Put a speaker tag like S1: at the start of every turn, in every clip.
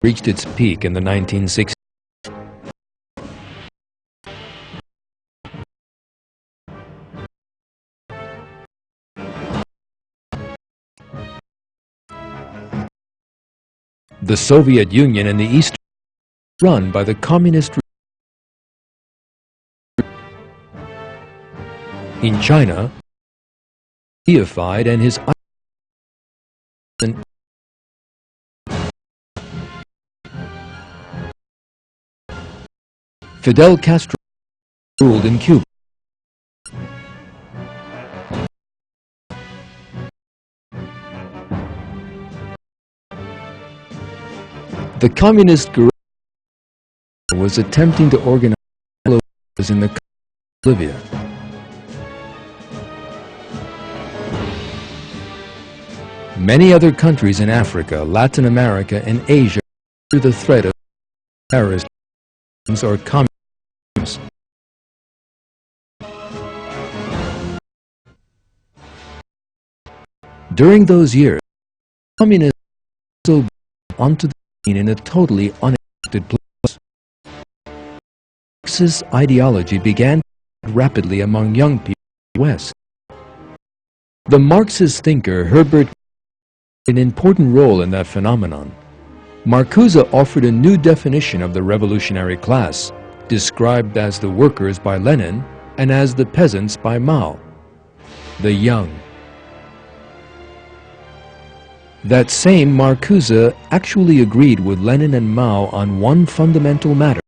S1: reached its peak in the 1960s. The Soviet Union and the East run by the communist. In China, deified and his Fidel Castro ruled in Cuba. The communist guerrilla was attempting to organize in the Bolivia. Many other countries in Africa, Latin America, and Asia are under the threat of terrorism or communism. During those years, communism also onto the scene in a totally unexpected place. Marxist ideology began to spread rapidly among young people in the West. The Marxist thinker Herbert played an important role in that phenomenon. Marcuse offered a new definition of the revolutionary class, described as the workers by Lenin and as the peasants by Mao, the young. That same Marcuse actually agreed with Lenin and Mao on one fundamental matter: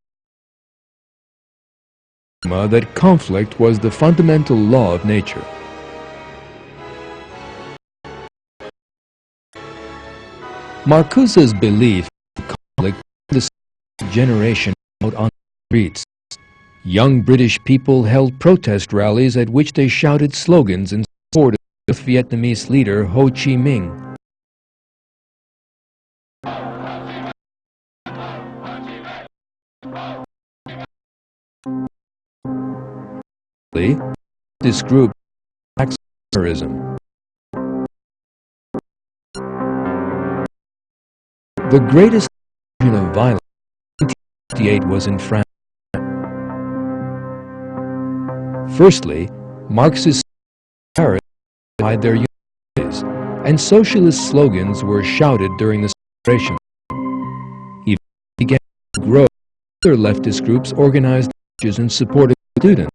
S1: that conflict was the fundamental law of nature. Marcuse's belief in conflict the generation out on the streets. Young British people held protest rallies at which they shouted slogans in support of the Vietnamese leader Ho Chi Minh. This group attacks terrorism. The greatest explosion of violence in 1958 was in France. Firstly, Marxists in Paris occupied their universities, and socialist slogans were shouted during the celebration. Events began to grow. Other leftist groups organized marches in support of students.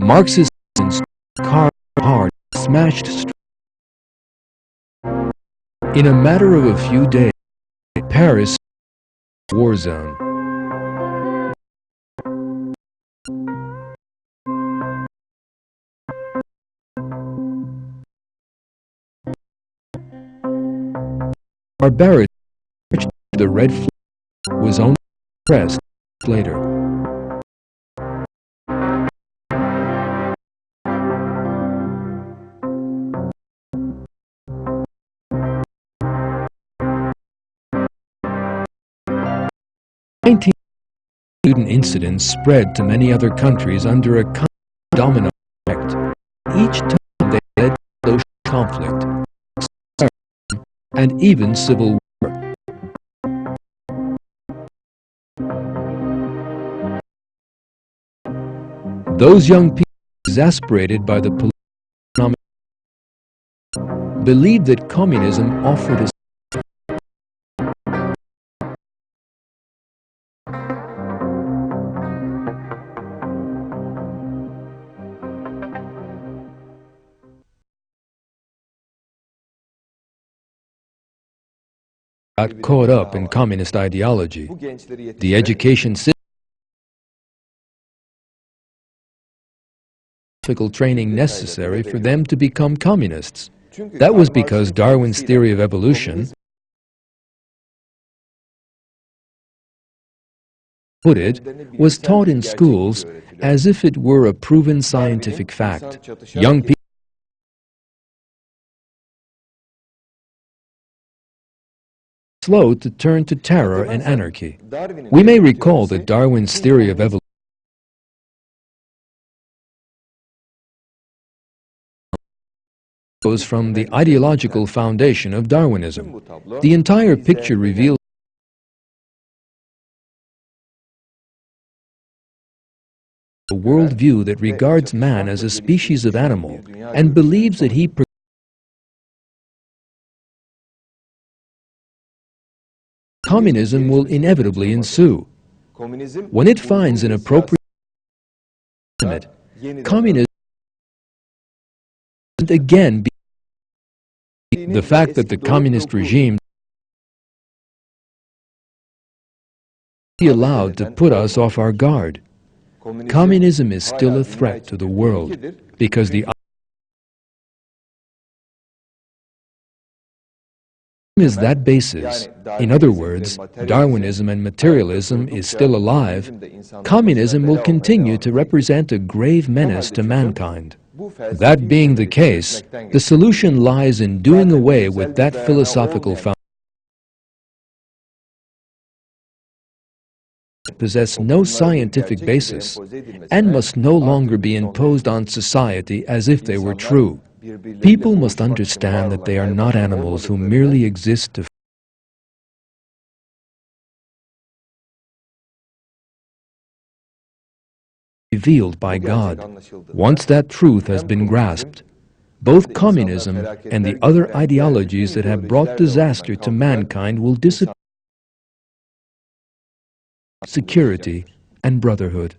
S1: Marxist carved hard, smashed streets. In a matter of a few days, Paris was a war zone. Barbarity, the red flag, was only pressed later. Student incidents spread to many other countries under a domino effect. Each time they led to social conflict, and even civil war. Those young people, exasperated by the political economic, believed that communism offered a got caught up in communist ideology. The education system, training necessary for them to become communists. That was because Darwin's theory of evolution, put it, was taught in schools as if it were a proven scientific fact. Young people slow to turn to terror and anarchy. We may recall that Darwin's theory of evolution flows from the ideological foundation of Darwinism. The entire picture reveals a worldview that regards man as a species of animal and believes that communism will inevitably ensue. When it finds an appropriate limit, communism will again be the fact that the communist regime be allowed to put us off our guard. Communism is still a threat to the world because the is that basis. In other words, Darwinism and materialism is still alive. Communism will continue to represent a grave menace to mankind. That being the case, the solution lies in doing away with that philosophical foundation that possess no scientific basis and must no longer be imposed on society as if they were true. People must understand that they are not animals who merely exist to be revealed by God. Once that truth has been grasped, both communism and the other ideologies that have brought disaster to mankind will disappear. Security and brotherhood.